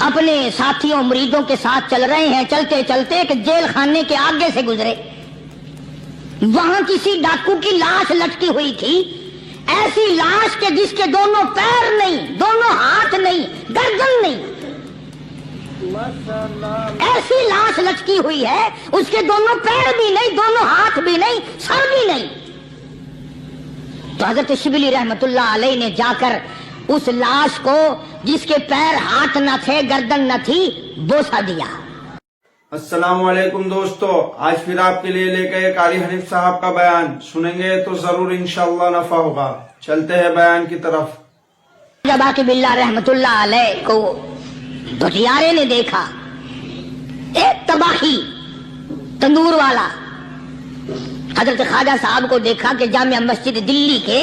اپنے ساتھیوں مریدوں کے ساتھ چل رہے ہیں، چلتے چلتے کہ جیل خانے کے آگے سے گزرے، وہاں کسی ڈاکو کی لاش لٹکی ہوئی تھی، ایسی لاش کے جس کے دونوں پیر نہیں، دونوں ہاتھ نہیں، گردن نہیں، ایسی لاش لٹکی ہوئی ہے، اس کے دونوں پیر بھی نہیں، دونوں ہاتھ بھی نہیں، سر بھی نہیں۔ تو حضرت شبلی رحمت اللہ علیہ نے جا کر اس لاش کو جس کے پیر ہاتھ نہ تھے، گردن نہ تھی، بوسہ دیا۔ السلام علیکم دوستو، آج پھر آپ کے لیے لے کے ایک قاری حنیف صاحب کا بیان سنیں گے تو ضرور انشاءاللہ نفع ہوگا۔ چلتے ہیں بیان کی طرف۔ جب باقی باللہ رحمت اللہ علیہ کو بھٹیارے نے دیکھا، ایک تباہی تندور والا، حضرت خواجہ صاحب کو دیکھا کہ جامع مسجد دلی کے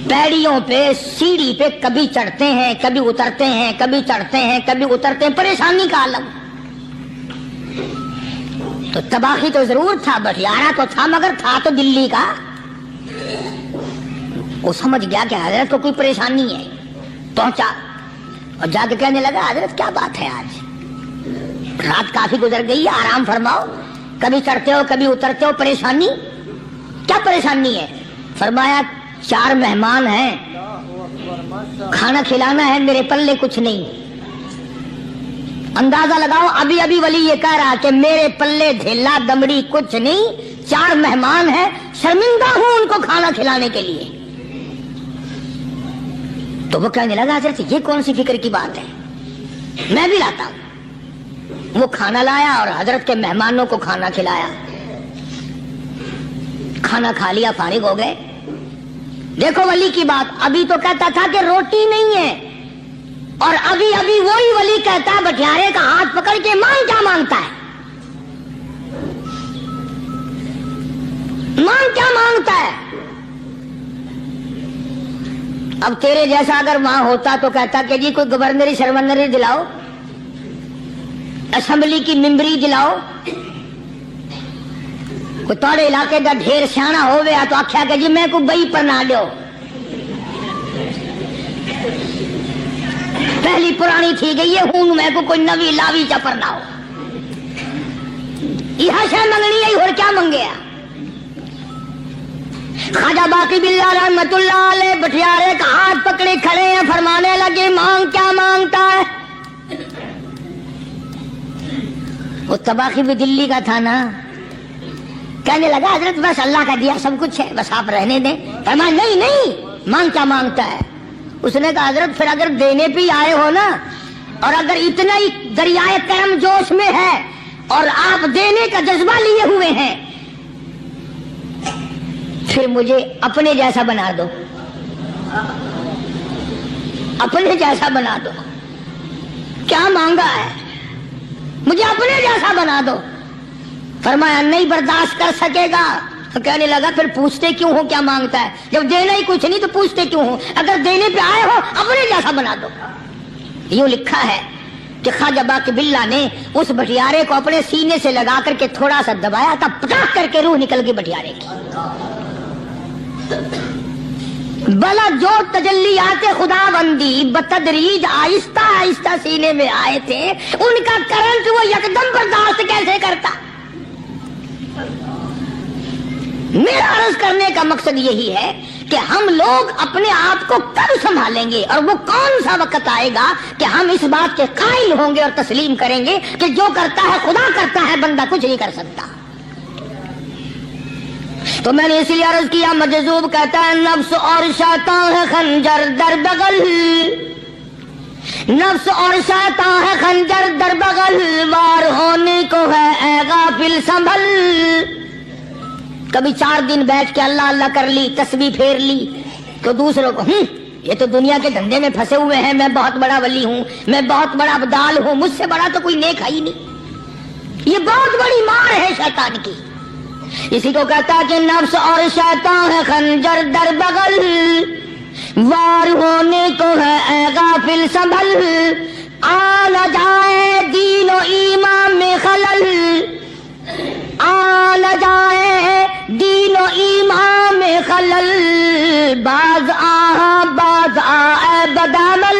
پیڑیوں پہ، سیڑھی پہ کبھی چڑھتے ہیں، کبھی اترتے ہیں، کبھی چڑھتے ہیں، کبھی اترتے ہیں، پریشانی کا عالم۔ تو تباہی تو ضرور تھا، بٹیارہ تو تھا، مگر تھا تو دلی کا۔ وہ سمجھ گیا کہ حضرت کو کوئی پریشانی ہے، پہنچا اور جا کے کہنے لگا، حضرت کیا بات ہے، آج رات کافی گزر گئی ہے، آرام فرماؤ، کبھی چڑھتے ہو کبھی اترتے ہو، پریشانی کیا پریشانی ہے؟ فرمایا 4 مہمان ہیں، کھانا کھلانا ہے، میرے پلے کچھ نہیں۔ اندازہ لگاؤ، ابھی ابھی ولی یہ کہہ رہا کہ میرے پلے دھیلا دمڑی کچھ نہیں، 4 مہمان ہیں، شرمندہ ہوں ان کو کھانا کھلانے کے لیے۔ تو وہ کہنے لگا، حضرت یہ کون سی فکر کی بات ہے، میں بھی لاتا ہوں۔ وہ کھانا لایا اور حضرت کے مہمانوں کو کھانا کھلایا۔ کھانا کھا لیا، فارغ ہو گئے۔ دیکھو ولی کی بات، ابھی تو کہتا تھا کہ روٹی نہیں ہے، اور ابھی ابھی وہی ولی کہتا ہے بٹیارے کا ہاتھ پکڑ کے، مانگ کیا مانگتا ہے، مانگ کیا مانگتا ہے۔ اب تیرے جیسا اگر وہاں ہوتا تو کہتا کہ جی کوئی گورنری سرونری دلاؤ، اسمبلی کی ممبری دلاؤ، کوئی توڑے علاقے کا ڈھیر سیاح ہو گیا تو آخیا کہ جی میں کو بئی پر نہ دو، پہلی پرانی تھی گئی ہے، ہوں میں کو کوئی نوی لاوی چپر نہ ہو، یہ شے منگنی ہے، اور کیا منگیا۔ خواجہ باقی باللہ رحمت اللہ علیہ بٹیارے کا ہاتھ پکڑے کھڑے ہیں، فرمانے لگے، مانگ کیا مانگتا ہے۔ وہ تباہی بھی دلی کا تھا نا، کہنے لگا، حضرت بس اللہ کا دیا سب کچھ ہے، بس آپ رہنے دیں۔ فرمایا نہیں نہیں، مانگ کیا مانگتا ہے۔ اس نے کہا، حضرت پھر اگر دینے پہ آئے ہو نا، اور اگر اتنا ہی دریائے کرم جوش میں ہے اور آپ دینے کا جذبہ لیے ہوئے ہیں، پھر مجھے اپنے جیسا بنا دو، اپنے جیسا بنا دو۔ کیا مانگا ہے، مجھے اپنے جیسا بنا دو۔ فرمایا نہیں برداشت کر سکے گا۔ تو کہنے لگا، پھر پوچھتے کیوں ہو کیا مانگتا ہے، جب دینا ہی کچھ نہیں تو پوچھتے کیوں ہو، اگر دینے پہ آئے ہو اپنے جیسا بنا دو۔ یوں لکھا ہے کہ خواجہ باقی باللہ نے اس بٹیارے کو اپنے سینے سے لگا کر کے تھوڑا سا دبایا تھا، پٹاخ کر کے روح نکل گئی بٹیارے کی۔ بلا جو تجلیات خدا بندی بتدریج آہستہ آہستہ سینے میں آئے تھے، ان کا کرنٹ وہ یکدم برداشت کیسے کرتا۔ میرا عرض کرنے کا مقصد یہی ہے کہ ہم لوگ اپنے آپ کو کب سنبھالیں گے، اور وہ کون سا وقت آئے گا کہ ہم اس بات کے قائل ہوں گے اور تسلیم کریں گے کہ جو کرتا ہے خدا کرتا ہے، بندہ کچھ نہیں کر سکتا۔ تو میں نے اس لیے عرض کیا، مجذوب کہتا ہے، نفس اور شیطان ہے خنجر در بغل، نفس اور شیطان ہے خنجر در بغل، وار ہونے کو ہے اے غافل سنبھل۔ کبھی 4 دن بیٹھ کے اللہ اللہ کر لی، تسبیح پھیر لی، تو دوسروں کو یہ تو دنیا کے دھندے میں پھنسے ہوئے ہیں، میں بہت بڑا ولی ہوں، میں بہت بڑا ابدال ہوں، مجھ سے بڑا تو کوئی نیک ہے ہی نہیں۔ یہ بہت بڑی مار ہے شیطان کی۔ اسی کو کہتا کہ نفس اور شیطان ہے خنجر در بغل، وار ہونے کو ہے اے غافل سنبھل، آ نہ جائے دین و ایمان میں خلل، آ نہ جائے دین و ایمان میں خلل، باز آ اے بدعمل،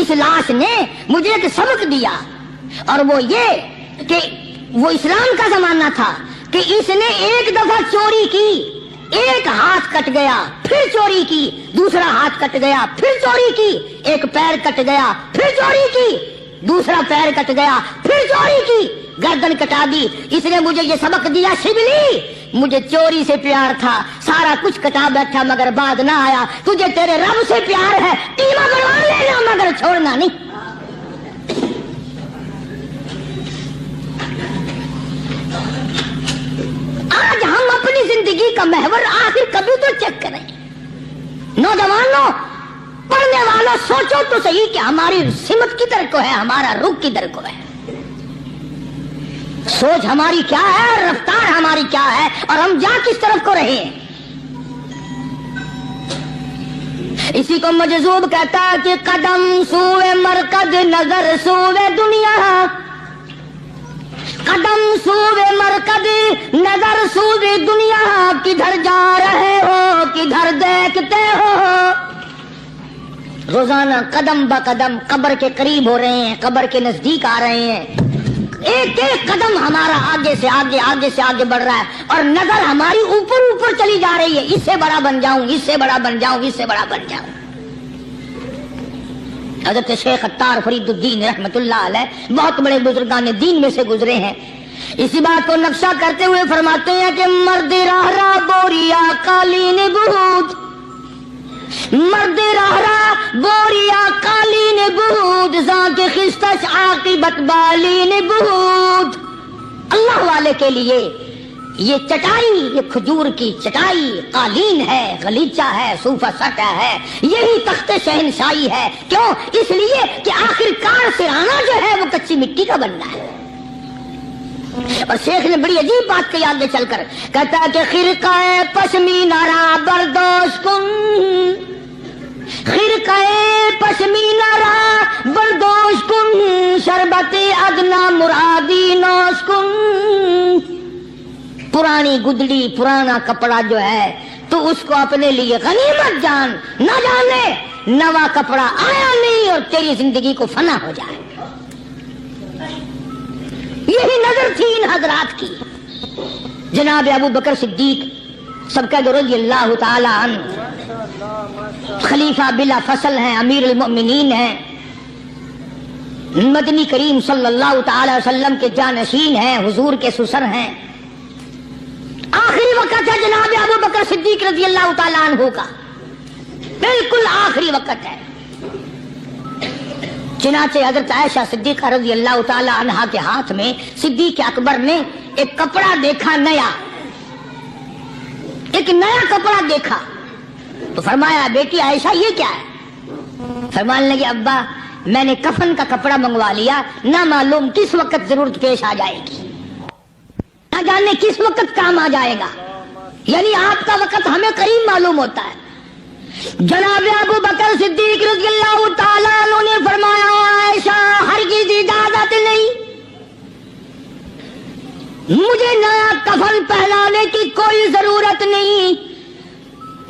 اس لاش نے مجھے ایک سبق دیا، اور وہ یہ کہ وہ اسلام کا زمانہ تھا کہ اس نے ایک دفعہ چوری کی، ایک ہاتھ کٹ گیا، پھر چوری کی، دوسرا ہاتھ کٹ گیا، پھر چوری کی، ایک پیر کٹ گیا، پھر چوری کی، دوسرا پیر کٹ گیا، پھر چوری کی، گردن کٹا دی۔ اس نے مجھے یہ سبق دیا، شبلی مجھے چوری سے پیار تھا، سارا کچھ کٹا بیٹھا مگر بعد نہ آیا، تجھے تیرے رب سے پیار ہے، قیمہ بنوا لینا مگر چھوڑنا نہیں۔ آج ہم اپنی زندگی کا محور آخر کبھی تو چیک کریں۔ نوجوانوں، پڑھنے والوں، سوچو تو صحیح کہ ہماری سمت کدھر کو ہے، ہمارا رخ کدھر کو ہے، سوچ ہماری کیا ہے اور رفتار ہماری کیا ہے، اور ہم جا کس طرف کو رہے ہیں۔ اسی کو مجذوب کہتا ہے کہ قدم سوئے مرکز، نظر سوئے دنیا، قدم سوئے مرکز، نظر سوئے دنیا، کدھر جا رہے ہو کدھر دیکھتے ہو۔ روزانہ قدم با قدم قبر کے قریب ہو رہے ہیں، قبر کے نزدیک آ رہے ہیں، ایک ایک قدم ہمارا آگے سے آگے، آگے سے آگے بڑھ رہا ہے، اور نظر ہماری اوپر اوپر چلی جا رہی ہے، اس سے بڑا بن جاؤں، اس سے بڑا بن جاؤں، اس سے بڑا بن جاؤں۔ حضرت شیخ عطار فرید الدین رحمت اللہ علیہ بہت بڑے بزرگان دین میں سے گزرے ہیں، اسی بات کو نقشہ کرتے ہوئے فرماتے ہیں کہ مرد راہ راہ بوریا قالین بہود، مرد راہ راہ بوریا قالین بہود، ذاک خستش عاقبت بالین بہود۔ اللہ والے کے لیے یہ چٹائی، یہ کھجور کی چٹائی، قالین ہے، غلیچہ ہے، صوفہ سٹا ہے، یہی تخت شہنشاہی ہے۔ کیوں؟ اس لیے کہ آخر کار سرانا جو ہے وہ کچی مٹی کا بننا ہے۔ اور شیخ نے بڑی عجیب بات کہی آگے چل کر، کہتا ہے کہ خرقہ پشمینہ را بردوش کن، خرقہ پشمینہ را بردوش کن، شربت ادنا مرادی نوش کن۔ پرانی گدڑی، پرانا کپڑا جو ہے تو اس کو اپنے لیے غنیمت جان، نہ جانے نوا کپڑا آیا نہیں اور تیری زندگی کو فنا ہو جائے۔ یہی نظر تھی ان حضرات کی۔ جناب ابو بکر صدیق سب کا رضی اللہ تعالی عنہ خلیفہ بلا فصل ہیں، امیر المؤمنین ہیں، مدنی کریم صلی اللہ تعالی وسلم کے جانشین ہیں، حضور کے سسر ہیں۔ آخری وقت ہے جناب ابو بکر صدیق رضی اللہ تعالیٰ عنہ کا، بالکل آخری وقت ہے۔ چنانچہ حضرت عائشہ صدیقہ رضی اللہ تعالیٰ عنہا کے ہاتھ میں صدیق اکبر نے ایک کپڑا دیکھا، نیا، ایک نیا کپڑا دیکھا تو فرمایا بیٹی عائشہ یہ کیا ہے؟ فرمانے لگے ابا میں نے کفن کا کپڑا منگوا لیا، نہ معلوم کس وقت ضرورت پیش آ جائے گی، نہ جانے کس وقت کام آ جائے گا، یعنی آپ کا وقت ہمیں قریب معلوم ہوتا ہے۔ جناب ابو بکر صدیق رضی اللہ تعالیٰ عنہ نے فرمایا عائشہ ہرگز اجازت نہیں، مجھے نیا کفن پہنانے کی کوئی ضرورت نہیں،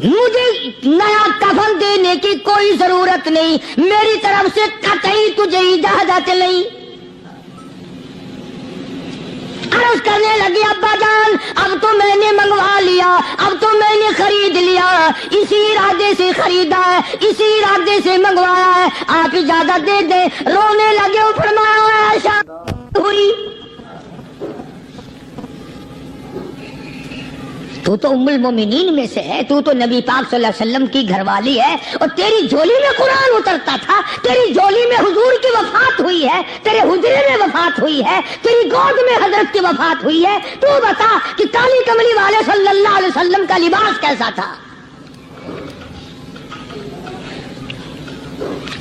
مجھے نیا کفن دینے کی کوئی ضرورت نہیں، میری طرف سے قطعی تجھے اجازت نہیں۔ عرض کرنے لگی ابا جان اب تو میں نے منگوا لیا، اب تو میں نے خرید لیا، اسی ارادے سے خریدا ہے، اسی ارادے سے منگوایا ہے، آپ اجازت دے دیں۔ رونے لگے، فرمایا عائشہ ہوئی تو تو ام المومنین میں سے ہے، تو نبی پاک صلی اللہ علیہ وسلم کی گھر والی ہے، اور تیری جھولی میں قرآن اترتا تھا، تیری جھولی میں حضور کی وفات ہوئی ہے، تیرے حجرے میں وفات ہوئی ہے، تیری گود میں حضرت کی وفات ہوئی ہے، تو بتا کہ کالی کملی والے صلی اللہ علیہ وسلم کا لباس کیسا تھا۔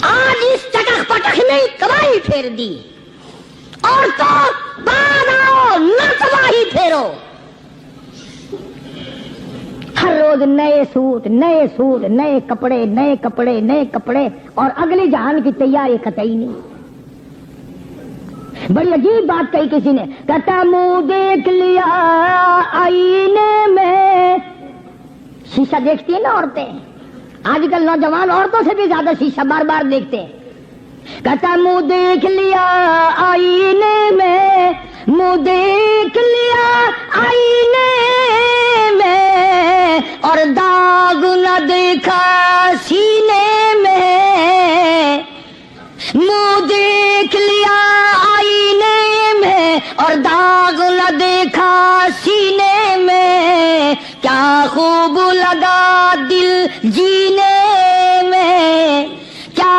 آج اس چٹخ پٹخ میں تباہی پھیر دی، اور تو بعد آؤ نہ تباہی پھیرو۔ ہر روز نئے سوٹ، نئے سوٹ، نئے کپڑے، نئے کپڑے، نئے کپڑے، اور اگلی جہان کی تیاری قطعی نہیں۔ بڑی عجیب بات کہی کسی نے، کہتا منہ دیکھ لیا آئینے میں، شیشہ دیکھتی ہیں نا عورتیں، آج کل نوجوان عورتوں سے بھی زیادہ شیشہ بار بار دیکھتے ہیں، کہتا منہ دیکھ لیا آئینے میں، منہ دیکھ لیا آئینے میں، اور داغ نہ دیکھا سینے میں، منہ دیکھ لیا آئینے میں اور داغ نہ دیکھا سینے میں، کیا خوب لگا دل جینے میں، کیا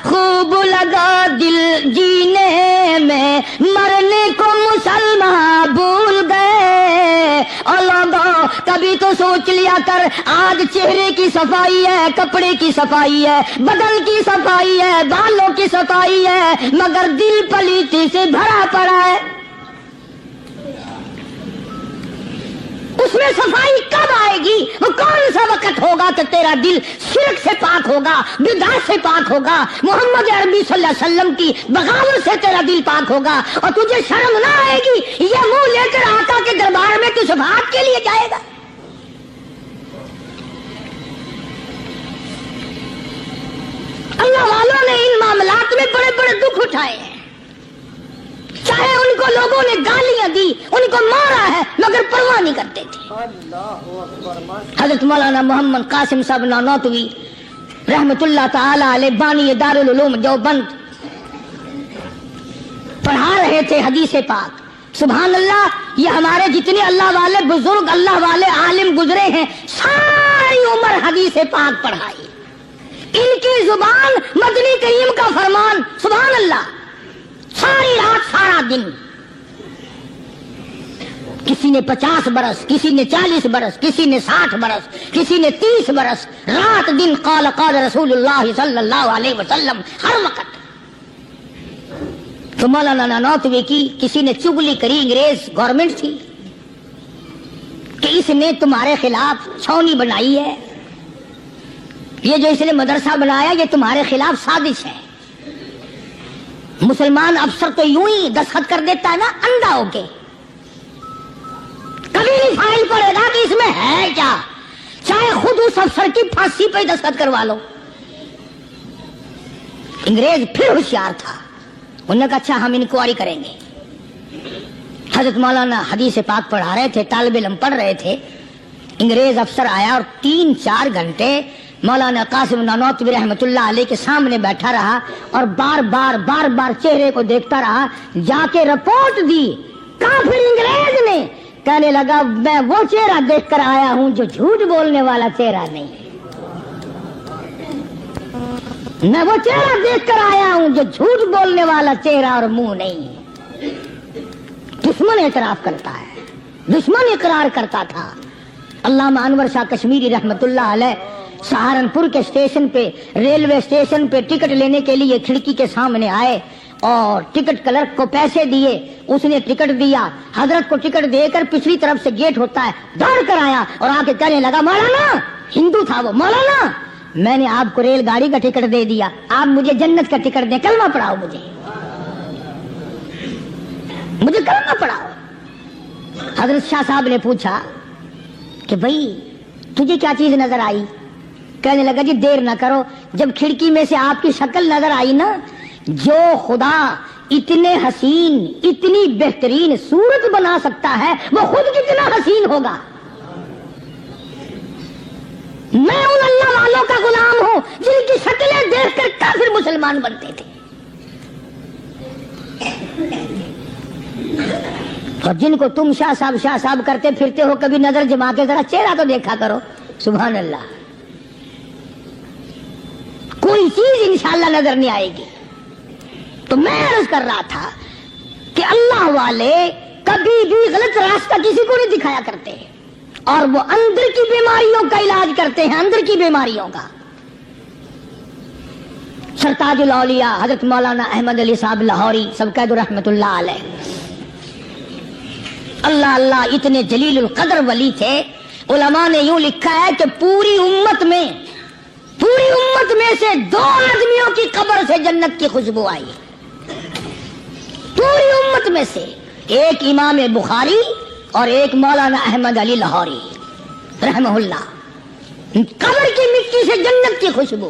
خوب لگا دل جینے میں، مرنے کو مسلمان بھول گئے۔ اور لوگوں کبھی تو سوچ لیا کر، آج چہرے کی صفائی ہے، کپڑے کی صفائی ہے، بدن کی صفائی ہے، بالوں کی صفائی ہے، مگر دل پلیتی سے بھرا پڑا ہے۔ اس میں صفائی کب آئے گی؟ وہ کون سا وقت ہوگا کہ تیرا دل شرک سے پاک ہوگا، بدعت سے پاک ہوگا، محمد عربی صلی اللہ علیہ وسلم کی بغاوت سے تیرا دل پاک ہوگا، اور تجھے شرم نہ آئے گی یہ منہ لے کر آقا کے دربار میں تو شفاعت کے لیے جائے گا؟ اللہ والوں نے ان معاملات میں بڑے بڑے دکھ اٹھائے ہیں، چاہے ان کو لوگوں نے گالیاں دی، ان کو مارا ہے، مگر پرواہ نہیں کرتے تھے۔ حضرت مولانا محمد قاسم صاحب نانوتوی رحمت اللہ تعالی علیہ بانی دارالعلوم دیوبند پڑھا رہے تھے حدیث پاک۔ سبحان اللہ، یہ ہمارے جتنے اللہ والے بزرگ، اللہ والے عالم گزرے ہیں، ساری عمر حدیث پاک پڑھائی، ان کی زبان مدنی کریم کا فرمان، سبحان اللہ، ساری رات سارا دن، کسی نے 50 برس، کسی نے 40 برس، کسی نے 60 برس، کسی نے 30 برس، رات دن قال قال رسول اللہ صلی اللہ علیہ وسلم، ہر وقت۔ تو مولانا نانوتوی کی کسی نے چگلی کری، انگریز گورنمنٹ تھی کہ اس نے تمہارے خلاف چھاونی بنائی ہے، یہ جو اس نے مدرسہ بنایا یہ تمہارے خلاف سازش ہے۔ مسلمان افسر تو یوں ہی دستخط کر دیتا ہے نا اندھا ہو کے، کبھی نہیں فائل پڑے گا کہ اس میں ہے کیا، چاہے خود اس افسر کی پھانسی پہ دستخط کروا لو۔ انگریز پھر ہوشیار تھا، انہوں نے کہا اچھا ہم انکوائری کریں گے۔ حضرت مولانا حدیث پاک پڑھا رہے تھے، طالب علم پڑھ رہے تھے، انگریز افسر آیا اور 3-4 گھنٹے مولانا قاسم نانوتوی رحمت اللہ علیہ کے سامنے بیٹھا رہا اور بار بار چہرے کو دیکھتا رہا، جا کے رپورٹ دی کافر انگریز نے، کہنے لگا میں وہ چہرہ دیکھ کر آیا ہوں جو جھوٹ بولنے والا چہرہ نہیں ہے، میں وہ چہرہ دیکھ کر آیا ہوں جو جھوٹ بولنے والا چہرہ اور منہ نہیں ہے۔ دشمن اعتراف کرتا ہے، دشمن اقرار کرتا تھا۔ علامہ انور شاہ کشمیری رحمت اللہ علیہ سہارنپور کے اسٹیشن پہ، ریلوے اسٹیشن پہ ٹکٹ لینے کے لیے کھڑکی کے سامنے آئے اور ٹکٹ کلرک کو پیسے دیے، اس نے ٹکٹ دیا، حضرت کو ٹکٹ دے کر پچھلی طرف سے گیٹ ہوتا ہے، دوڑ کر آیا اور آ کے کہنے لگا مولانا، ہندو تھا وہ، مولانا میں نے آپ کو ریل گاڑی کا ٹکٹ دے دیا، آپ مجھے جنت کا ٹکٹ دیں، کلمہ پڑھاؤ، مجھے کلمہ پڑھاؤ۔ حضرت شاہ صاحب نے پوچھا کہ بھائی تجھے کیا چیز نظر آئی؟ کہنے لگا جی دیر نہ کرو، جب کھڑکی میں سے آپ کی شکل نظر آئی نا، جو خدا اتنے حسین، اتنی بہترین صورت بنا سکتا ہے وہ خود کتنا حسین ہوگا۔ میں ان اللہ والوں کا غلام ہوں جن کی شکلیں دیکھ کر کافر مسلمان بنتے تھے، اور جن کو تم شاہ صاحب کرتے پھرتے ہو، کبھی نظر جما کے ذرا چہرہ تو دیکھا کرو۔ سبحان اللہ، کوئی چیز انشاءاللہ نظر نہیں آئے گی۔ تو میں عرض کر رہا تھا کہ اللہ والے کبھی بھی غلط راستہ کسی کو نہیں دکھایا کرتے، اور وہ اندر کی بیماریوں کا علاج کرتے ہیں، اندر کی بیماریوں کا۔ سرتاج الاولیاء حضرت مولانا احمد علی صاحب لاہوری سب قید رحمت اللہ علیہ، اللہ اللہ اتنے جلیل القدر ولی تھے۔ علماء نے یوں لکھا ہے کہ پوری امت میں سے 2 آدمیوں کی قبر سے جنت کی خوشبو آئی، پوری امت میں سے، ایک امام بخاری اور ایک مولانا احمد علی لاہوری رحمہ اللہ، قبر کی مٹی سے جنت کی خوشبو۔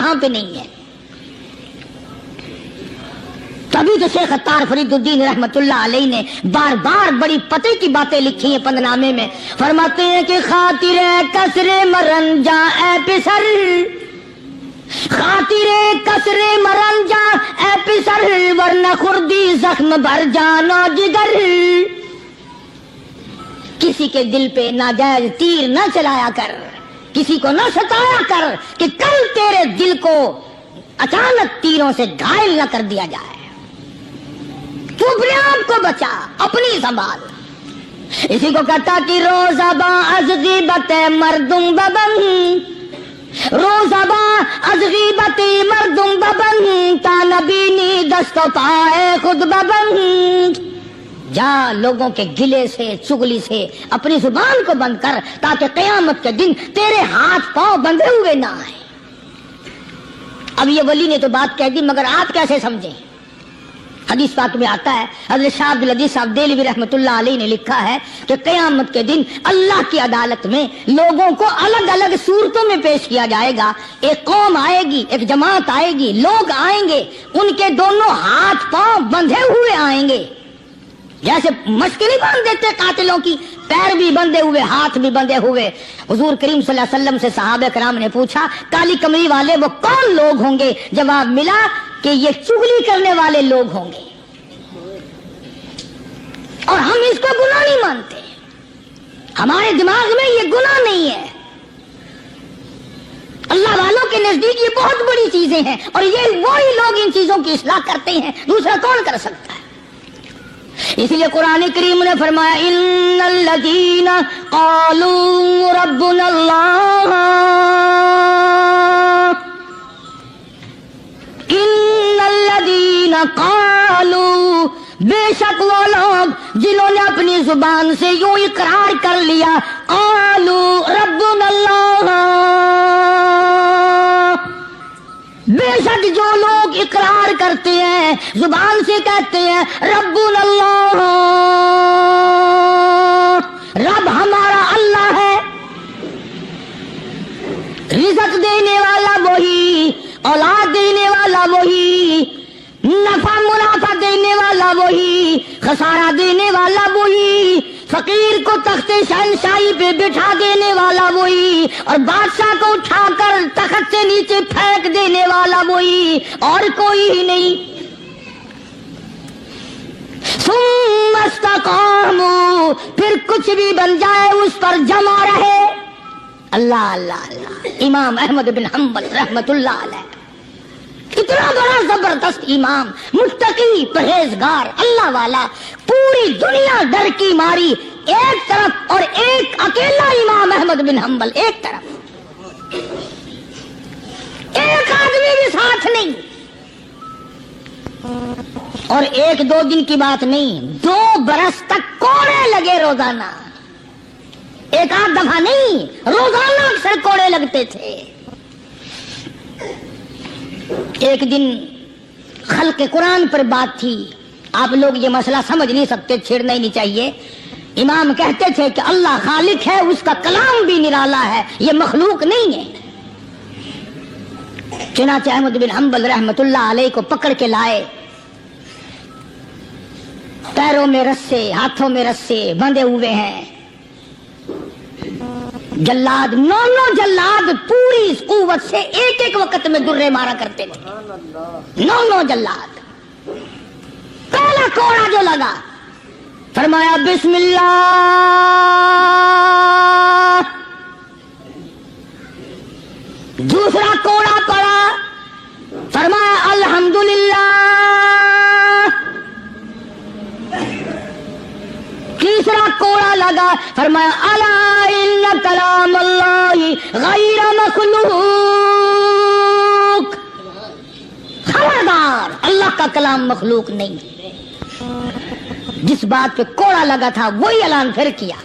یہاں پہ نہیں ہے. تبھی تو شیخ عطار فرید الدین رحمت اللہ علیہ نے بار بار بڑی پتے کی باتیں لکھی ہیں پندنامے میں. فرماتے ہیں کہ خاطر کسر مرنجا اے پسر، خاطر کسر مرنجا اے پسر، ورنہ خردی زخم بھر جانا جگر. کسی کے دل پہ ناجائز تیر نہ چلایا کر، کسی کو نہ ستایا کر کہ کل تیرے دل کو اچانک تیروں سے گھائل نہ کر دیا جائے. تو اپنے آپ کو بچا، اپنی سنبھال. اسی کو کہتا کہ روزہ با از غیبت مردم ببن، روزہ با از غیبت مردم ببن، تا نبینی دست و پائے خود ببن. جا لوگوں کے گلے سے چگلی سے اپنی زبان کو بند کر تاکہ قیامت کے دن تیرے ہاتھ پاؤں بندھے ہوئے نہ آئے. اب یہ ولی نے تو بات کہہ دی، مگر آپ کیسے سمجھیں؟ حدیث پاک میں آتا ہے، حضرت شاہ عبد العزیز صاحب دہلوی رحمۃ اللہ علیہ نے لکھا ہے کہ قیامت کے دن اللہ کی عدالت میں لوگوں کو الگ الگ صورتوں میں پیش کیا جائے گا. ایک قوم آئے گی، ایک جماعت آئے گی، لوگ آئیں گے، ان کے دونوں ہاتھ پاؤں بندھے ہوئے آئیں گے. جیسے مشق نہیں باندھ دیتے قاتلوں کی، پیر بھی بندھے ہوئے، ہاتھ بھی بندھے ہوئے. حضور کریم صلی اللہ علیہ وسلم سے صحابہ کرام نے پوچھا کالی کمری والے وہ کون لوگ ہوں گے؟ جواب ملا کہ یہ چغلی کرنے والے لوگ ہوں گے. اور ہم اس کو گناہ نہیں مانتے، ہمارے دماغ میں یہ گناہ نہیں ہے. اللہ والوں کے نزدیک یہ بہت بڑی چیزیں ہیں، اور یہ وہی لوگ ان چیزوں کی اصلاح کرتے ہیں، دوسرا کون کر سکتا ہے؟ اس لیے قرآن کریم نے فرمایا ان الذین قالوا ربنا اللہ، ان الذین قالوا، بے شک وہ لوگ جنہوں نے اپنی زبان سے یوں اقرار کر لیا قالوا ربنا اللہ، بے شک جو لوگ اقرار کرتے ہیں، زبان سے کہتے ہیں ربنا اللہ، رب ہمارا اللہ ہے، رزق دینے والا وہی، اولاد دینے والا وہی، نفع منافع دینے والا وہی، خسارہ دینے والا وہی، فقیر کو تخت شہنشاہی پہ بٹھا دینے والا وہی، اور بادشاہ کو اٹھا کر تخت سے نیچے پھینک دینے والا وہی، اور کوئی ہی نہیں. ثم استقاموا، پھر کچھ بھی بن جائے اس پر جمع رہے. اللہ اللہ اللہ. امام احمد بن حنبل رحمت اللہ علیہ، اتنا بڑا زبردست امام، متقی، پرہیزگار، اللہ والا، پوری دنیا ڈر کی ماری ایک طرف، اور ایک اکیلا امام احمد بن حنبل ایک طرف، ایک آدمی بھی ساتھ نہیں. اور ایک دو دن کی بات نہیں، 2 برس تک کوڑے لگے روزانہ، ایک آدھ دفعہ نہیں، روزانہ اکثر کوڑے لگتے تھے. ایک دن خلق قرآن پر بات تھی، آپ لوگ یہ مسئلہ سمجھ نہیں سکتے، چھیڑنا ہی نہیں چاہیے. امام کہتے تھے کہ اللہ خالق ہے، اس کا کلام بھی نرالا ہے، یہ مخلوق نہیں ہے. چنانچہ احمد بن حنبل رحمت اللہ علیہ کو پکڑ کے لائے، پیروں میں رسے، ہاتھوں میں رسے بندھے ہوئے ہیں. جلاد، 9 جلاد پوری قوت سے ایک ایک وقت میں درے مارا کرتے تھے. 9 جلاد. پہلا کوڑا جو لگا فرمایا بسم اللہ، دوسرا کوڑا پڑا فرمایا الحمدللہ، تیسرا کوڑا لگا فرمایا الا ان کلام اللہ غیر مخلوق، خبردار اللہ کا کلام مخلوق نہیں. جس بات پہ کوڑا لگا تھا وہی اعلان پھر کیا.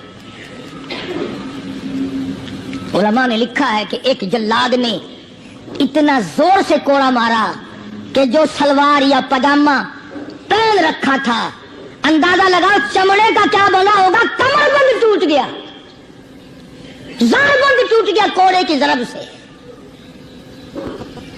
علماء نے لکھا ہے کہ ایک جلاد نے اتنا زور سے کوڑا مارا کہ جو سلوار یا پاجامہ پہن رکھا تھا، اندازہ لگا چمڑے کا کیا بنا ہوگا، کمر بند ٹوٹ گیا، زار بند ٹوٹ گیا کوڑے کی ضرب سے.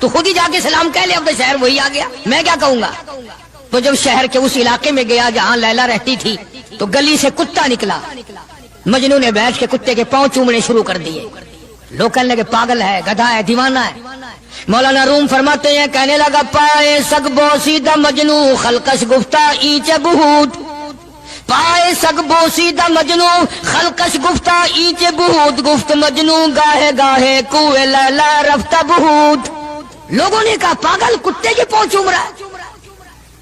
تو خود ہی جا کے سلام کہہ لے، اب تو شہر وہی آ گیا، میں کیا کہوں گا؟ تو جب شہر کے اس علاقے میں گیا جہاں لیلا رہتی تھی تو گلی سے کتا نکلا، مجنو نے بیٹھ کے کتے کے پاؤں چومنے شروع کر دیے، لوگ کہنے لگے پاگل ہے، گدھا ہے، دیوانہ ہے۔ مولانا روم فرماتے ہیں کہنے لگا پائے سگ بوسیدہ مجنو خلقش گفتہ اینچ بہود، پائے سگ بوسیدہ مجنو خلقش گفتہ اینچ بہود، گفت مجنو گاہے گاہے کوئے لیلا رفتہ بہود۔ لوگوں نے کہا پاگل کتے کے پاؤں چوم رہا ہے،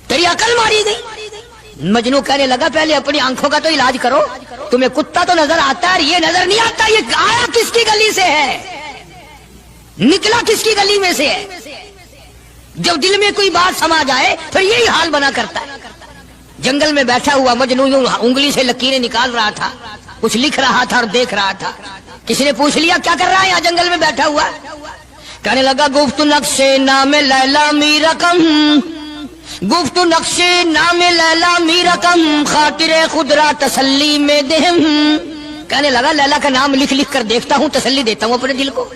تیری عقل ماری گئی۔ مجنو کہنے لگا پہلے اپنی آنکھوں کا تو علاج کرو، تمہیں کتا تو نظر آتا ہے، یہ نظر نہیں آتا، یہ آیا کس کی گلی سے ہے، نکلا کس کی گلی میں سے ہے؟ جب دل میں کوئی بات سما جائے پھر یہی حال بنا کرتا ہے۔ جنگل میں بیٹھا ہوا مجنو یوں انگلی سے لکیریں نکال رہا تھا، کچھ لکھ رہا تھا اور دیکھ رہا تھا۔ کسی نے پوچھ لیا کیا کر رہا ہے یہاں جنگل میں بیٹھا ہوا؟ کہنے لگا گفت نقشے نام لیلا می رقم، گفت نقشے نام لیلا می رقم، خاطر خود را تسلی میں دہم۔ کہنے لگا لیلا کا نام لکھ لکھ کر دیکھتا ہوں، تسلی دیتا ہوں اپنے دل کو۔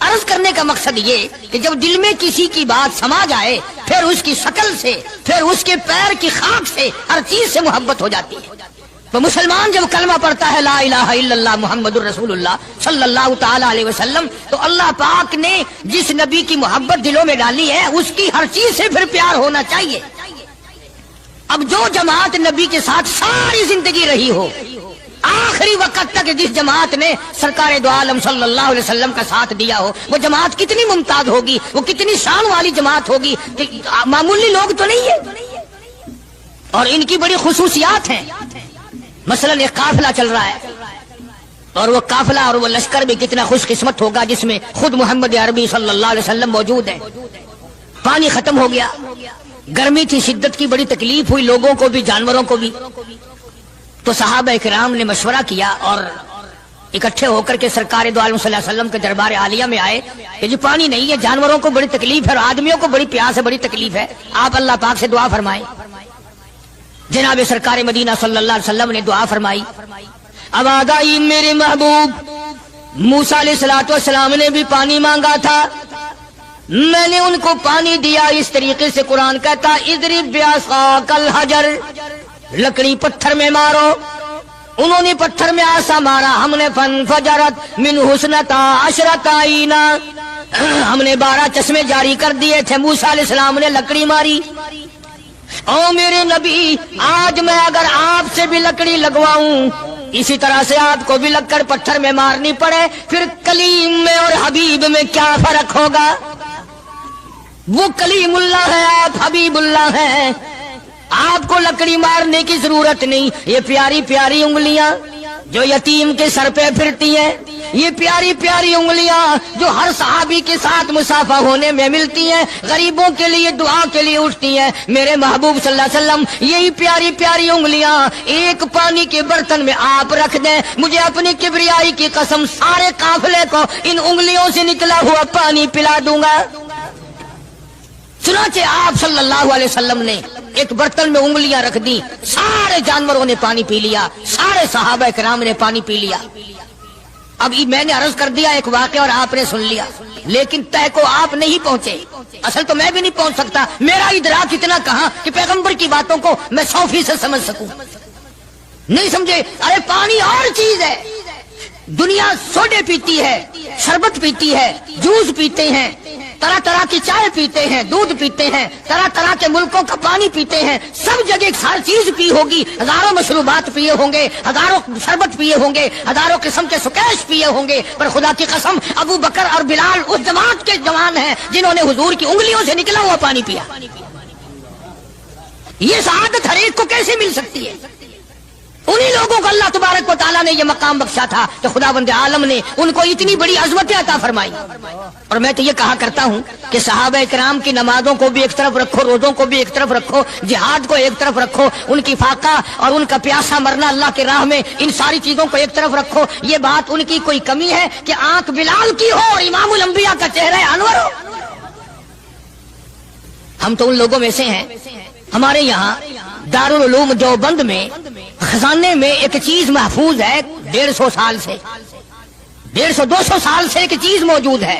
عرض کرنے کا مقصد یہ کہ جب دل میں کسی کی بات سما جائے پھر اس کی شکل سے، پھر اس کے پیر کی خاک سے، ہر چیز سے محبت ہو جاتی ہے۔ تو مسلمان جب کلمہ پڑھتا ہے لا الہ الا اللہ محمد الرسول اللہ صلی اللہ تعالی علیہ وسلم، تو اللہ پاک نے جس نبی کی محبت دلوں میں ڈالی ہے اس کی ہر چیز سے پھر پیار ہونا چاہیے۔ اب جو جماعت نبی کے ساتھ ساری زندگی رہی ہو، آخری وقت تک جس جماعت نے سرکار دو عالم صلی اللہ علیہ وسلم کا ساتھ دیا ہو، وہ جماعت کتنی ممتاز ہوگی، وہ کتنی شان والی جماعت ہوگی کہ معمولی لوگ تو نہیں ہے، اور ان کی بڑی خصوصیات ہیں۔ مثلا ایک قافلہ چل رہا ہے، اور وہ قافلہ اور وہ لشکر بھی کتنا خوش قسمت ہوگا جس میں خود محمد عربی صلی اللہ علیہ وسلم موجود ہے۔ پانی ختم ہو گیا، گرمی تھی، شدت کی بڑی تکلیف ہوئی لوگوں کو بھی جانوروں کو بھی، تو صحابہ کرام نے مشورہ کیا اور اکٹھے ہو کر کے سرکار دو عالم صلی اللہ علیہ وسلم کے دربار عالیہ میں آئے کہ جی پانی نہیں ہے، جانوروں کو بڑی تکلیف ہے اور آدمیوں کو بڑی پیاس ہے، بڑی تکلیف ہے، آپ اللہ پاک سے دعا فرمائیں۔ جناب سرکار مدینہ صلی اللہ علیہ وسلم نے دعا فرمائی۔ آواز آئی میرے محبوب موسیٰ علیہ الصلوۃ والسلام نے بھی پانی مانگا تھا، میں نے ان کو پانی دیا۔ اس طریقے سے قرآن کہتا اضرب بعصاک الحجر، لکڑی پتھر میں مارو، انہوں نے پتھر میں آسا مارا، ہم نے فنفجرت من حسنتا عشرۃ عینا، ہم نے 12 چشمے جاری کر دیے تھے۔ موسیٰ علیہ السلام نے لکڑی ماری۔ او میرے نبی، آج میں اگر آپ سے بھی لکڑی لگواؤں، اسی طرح سے آپ کو بھی لگ کر پتھر میں مارنی پڑے، پھر کلیم میں اور حبیب میں کیا فرق ہوگا؟ وہ کلیم اللہ ہے، آپ حبیب اللہ ہیں، آپ کو لکڑی مارنے کی ضرورت نہیں۔ یہ پیاری پیاری انگلیاں جو یتیم کے سر پہ پھرتی ہیں، یہ پیاری پیاری انگلیاں جو ہر صحابی کے ساتھ مسافہ ہونے میں ملتی ہیں، غریبوں کے لیے دعا کے لیے اٹھتی ہیں، میرے محبوب صلی اللہ علیہ وسلم یہی پیاری پیاری انگلیاں ایک پانی کے برتن میں آپ رکھ دیں، مجھے اپنی کبریائی کی قسم سارے قافلے کو ان انگلیوں سے نکلا ہوا پانی پلا دوں گا۔ چنانچہ آپ صلی اللہ علیہ وسلم نے ایک برتن میں انگلیاں رکھ دی، سارے جانوروں نے پانی پی لیا، سارے صحابہ کرام نے پانی پی لیا۔ اب میں نے عرض کر دیا ایک واقعہ اور آپ نے سن لیا، لیکن طے کو آپ نہیں پہنچے، اصل تو میں بھی نہیں پہنچ سکتا، میرا ادراک اتنا کہاں کہ پیغمبر کی باتوں کو میں 100% سمجھ سکوں، نہیں سمجھے؟ ارے پانی اور چیز ہے، دنیا سوڈے پیتی ہے، شربت پیتی ہے، جوس پیتے ہیں، طرح طرح کی چائے پیتے ہیں، دودھ پیتے ہیں، طرح طرح کے ملکوں کا پانی پیتے ہیں، سب جگہ ہر چیز پی ہوگی، ہزاروں مشروبات پیے ہوں گے، ہزاروں شربت پیے ہوں گے، ہزاروں قسم کے سکیش پیے ہوں گے، پر خدا کی قسم ابو بکر اور بلال اس جماعت کے جوان ہیں جنہوں نے حضور کی انگلیوں سے نکلا ہوا پانی پیا۔ یہ سعادت ہر ایک کو کیسے مل سکتی ہے؟ انہی لوگوں کو اللہ تبارک و تعالیٰ نے یہ مقام بخشا تھا کہ خداوند عالم نے ان کو اتنی بڑی عظمتیں عطا فرمائی۔ اور میں تو یہ کہا کرتا ہوں کہ صحابہ کرام کی نمازوں کو بھی ایک طرف رکھو، روزوں کو بھی ایک طرف رکھو، جہاد کو ایک طرف رکھو، ان کی فاقہ اور ان کا پیاسا مرنا اللہ کے راہ میں، ان ساری چیزوں کو ایک طرف رکھو۔ یہ بات ان کی کوئی کمی ہے کہ آنکھ بلال کی ہو اور امام الانبیاء کا چہرہ انور ہو؟ ہم تو ان لوگوں میں سے ہیں۔ ہمارے یہاں دارالعلوم دیوبند میں خزانے میں ایک چیز محفوظ ہے، 150 سال سے، 150-200 سال سے ایک چیز موجود ہے،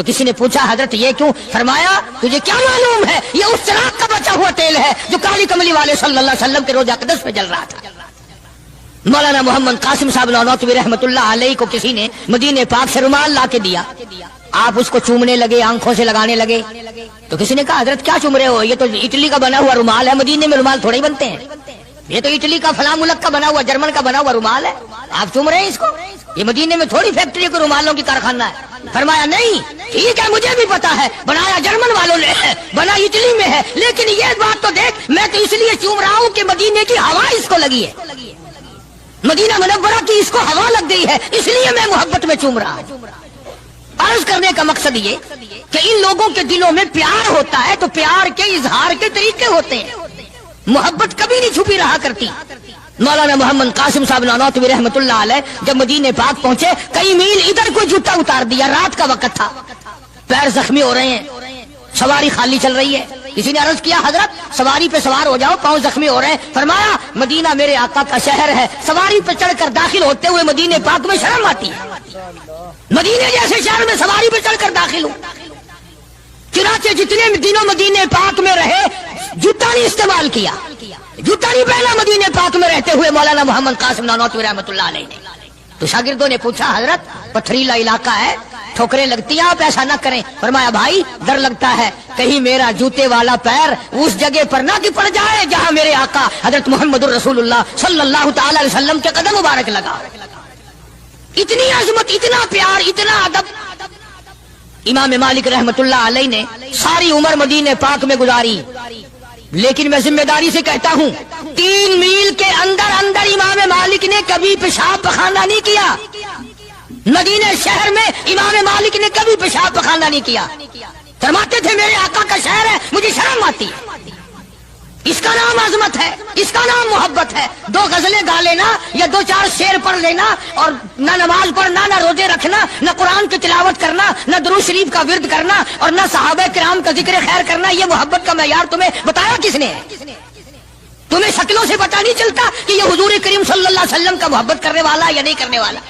تو کسی نے پوچھا حضرت یہ کیوں؟ فرمایا تجھے کیا معلوم ہے یہ اس چراغ کا بچا ہوا تیل ہے جو کالی کملی والے صلی اللہ علیہ وسلم کے روضہ اقدس پہ جل رہا تھا۔ مولانا محمد قاسم صاحب نانوتوی رحمۃ اللہ علیہ کو کسی نے مدینے پاک سے رومال لا کے دیا، آپ اس کو چومنے لگے، آنکھوں سے لگانے لگے، تو کسی نے کہا حضرت کیا چوم رہے ہو؟ یہ تو اٹلی کا بنا ہوا رومال ہے، مدینے میں رومال تھوڑے ہی بنتے ہیں، یہ تو اٹلی کا فلاں ملک کا بنا ہوا، جرمن کا بنا ہوا رومال ہے، آپ چوم رہے ہیں اس کو؟ یہ مدینے میں تھوڑی فیکٹری کو رومالوں کی کارخانہ ہے۔ فرمایا نہیں ٹھیک ہے مجھے بھی پتا ہے بنایا جرمن والوں نے ہے، بنا اٹلی میں ہے، لیکن یہ بات تو دیکھ میں تو اس لیے چوم رہا ہوں کہ مدینے کی ہوا اس کو لگی ہے، مدینہ منورہ کی اس کو ہوا لگ گئی ہے، اس لیے میں محبت میں چوم رہا ہوں۔ عرض کرنے کا مقصد یہ کہ ان لوگوں کے دلوں میں پیار ہوتا ہے تو پیار کے اظہار کے طریقے ہوتے ہیں، محبت کبھی نہیں چھپی رہا کرتی۔ مولانا محمد قاسم صاحب نانوتوی رحمۃ اللہ علیہ جب مدینے پاک پہنچے کئی میل ادھر کو جوتا اتار دیا، رات کا وقت تھا، پیر زخمی ہو رہے ہیں، سواری خالی چل رہی ہے، کسی نے عرض کیا حضرت سواری پہ سوار ہو جاؤ، پاؤں زخمی ہو رہے ہیں۔ فرمایا مدینہ میرے آقا کا شہر ہے، سواری پہ چڑھ کر داخل ہوتے ہوئے مدینے پاک میں شرم آتی ہے، مدینے جیسے شہر میں سواری پہ چڑھ کر داخل ہوں۔ چنانچہ جتنے دنوں مدینے پاک میں رہے جوتا نہیں استعمال کیا، جوتا نہیں پہنا مدینے پاک میں رہتے ہوئے مولانا محمد قاسم نانوتوی رحمۃ اللہ علیہ نے۔ تو شاگردوں نے پوچھا حضرت پتھریلا علاقہ ہے، ٹھوکریں لگتی ہیں، آپ ایسا نہ کریں۔ فرمایا بھائی ڈر لگتا ہے کہیں میرا جوتے والا پیر اس جگہ پر نہ پڑ جائے جہاں میرے آقا حضرت محمد الرسول اللہ صلی اللہ تعالی علیہ وسلم کے قدم مبارک لگا۔ اتنی عظمت، اتنا پیار، اتنا ادب۔ امام مالک رحمت اللہ علیہ نے ساری عمر مدینے پاک میں گزاری، لیکن میں ذمہ داری سے کہتا ہوں 3 میل کے اندر اندر امام مالک نے کبھی پیشاب پخانہ نہیں کیا، مدینے شہر میں امام مالک نے کبھی پیشاب پخانہ نہیں کیا۔ فرماتے تھے میرے آقا کا شہر ہے مجھے شرم آتی ہے، اس کا نام عظمت ہے، اس کا نام محبت ہے۔ 2 غزلیں گا لینا یا 2-4 شعر پڑھ لینا اور نہ نماز پڑھنا، نہ روزے رکھنا، نہ قرآن کی تلاوت کرنا، نہ درود شریف کا ورد کرنا اور نہ صحابہ کرام کا ذکر خیر کرنا، یہ محبت کا معیار تمہیں بتایا کس نے؟ تمہیں شکلوں سے پتہ نہیں چلتا کہ یہ حضور کریم صلی اللہ علیہ وسلم کا محبت کرنے والا یا نہیں کرنے والا؟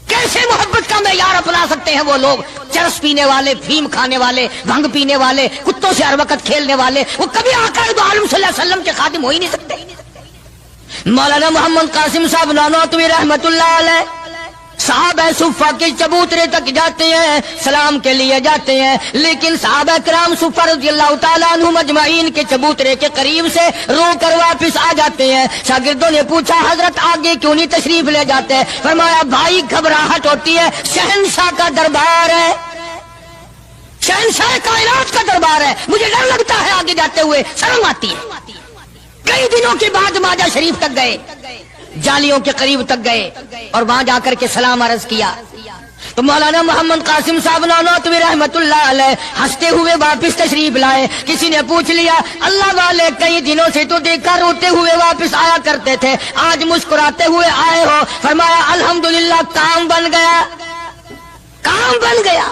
کیسے محبت کا معیار اپنا سکتے ہیں وہ لوگ؟ چرس پینے والے، فیم کھانے والے، بھنگ پینے والے، کتوں سے ہر وقت کھیلنے والے، وہ کبھی آقا دو عالم صلی اللہ علیہ وسلم کے خادم ہو ہی نہیں سکتے۔ مولانا محمد قاسم صاحب نانوتوی رحمت اللہ علیہ صحابہ صفہ کے چبوترے تک جاتے ہیں، سلام کے لیے جاتے ہیں، لیکن صحابہ کرام صفہ رضی اللہ تعالیٰ عنہم اجمعین کے چبوترے کے قریب سے رو کر واپس آ جاتے ہیں۔ شاگردوں نے پوچھا حضرت آگے کیوں نہیں تشریف لے جاتے؟ فرمایا بھائی گھبراہٹ ہوتی ہے، شہنشاہ کا دربار ہے، شہنشاہ کائنات کا دربار ہے، مجھے ڈر لگتا ہے آگے جاتے ہوئے، شرم آتی ہے۔ کئی دنوں کے بعد ماجہ شریف تک گئے، جالیوں کے قریب تک گئے اور وہاں جا کر کے سلام عرض کیا تو مولانا محمد قاسم صاحب نانوتوی رحمت اللہ علیہ ہنستے ہوئے واپس تشریف لائے۔ کسی نے پوچھ لیا اللہ والے کئی دنوں سے تو دیکھا روتے ہوئے واپس آیا کرتے تھے، آج مسکراتے ہوئے آئے ہو؟ فرمایا الحمدللہ کام بن گیا، کام بن گیا۔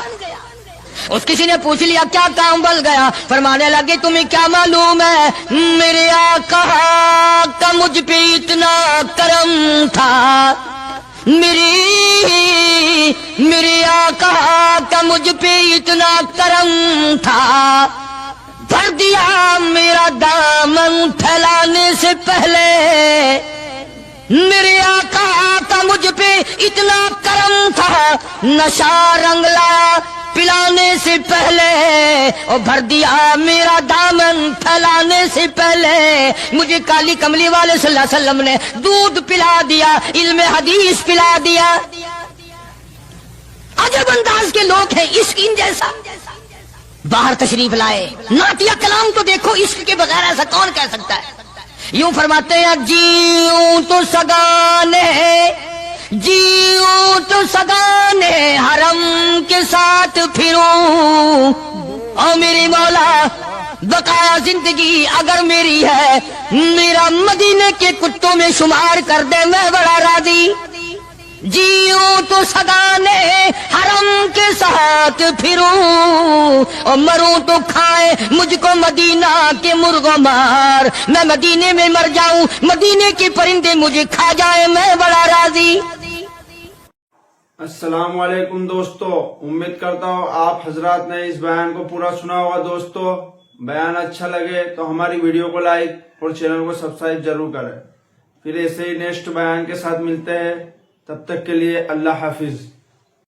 اس کسی نے پوچھ لیا کیا کام بن گیا؟ فرمانے لگے تمہیں کیا معلوم ہے میرے آقا کا مجھ پہ اتنا کرم تھا، میرے آقا کا مجھ پہ اتنا کرم تھا، بھر دیا میرا دامن پھیلانے سے پہلے، میرے آقا کا مجھ پہ اتنا کرم تھا، نشہ رنگ لایا پلانے سے پہلے، اور بھر دیا میرا دامن پھیلانے سے پہلے، مجھے کالی کملی والے صلی اللہ علیہ وسلم نے دودھ پلا دیا، علم حدیث پلا دیا۔ عجب انداز کے لوگ ہیں، عشق ان جیسا۔ باہر تشریف لائے، نعتیہ کلام تو دیکھو، عشق کے بغیر ایسا کون کہہ سکتا ہے؟ یوں فرماتے ہیں جیوں تو سگانے، جیوں تو سگانے حرم کے ساتھ پھروں، او میری مولا بقایا زندگی اگر میری ہے، میرا مدینے کے کتوں میں شمار کر دے، میں بڑا راضی۔ جیوں تو سگانے حرم کے ساتھ پھروں، اور مروں تو کھائے مجھ کو مدینہ کے مرغ و مار، میں مدینے میں مر جاؤں، مدینے کے پرندے مجھے کھا جائے، میں بڑا راضی۔ السلام علیکم دوستو، امید کرتا ہوں آپ حضرات نے اس بیان کو پورا سنا ہوگا۔ دوستو بیان اچھا لگے تو ہماری ویڈیو کو لائک اور چینل کو سبسکرائب ضرور کریں۔ پھر ایسے ہی نیکسٹ بیان کے ساتھ ملتے ہیں، تب تک کے لیے اللہ حافظ۔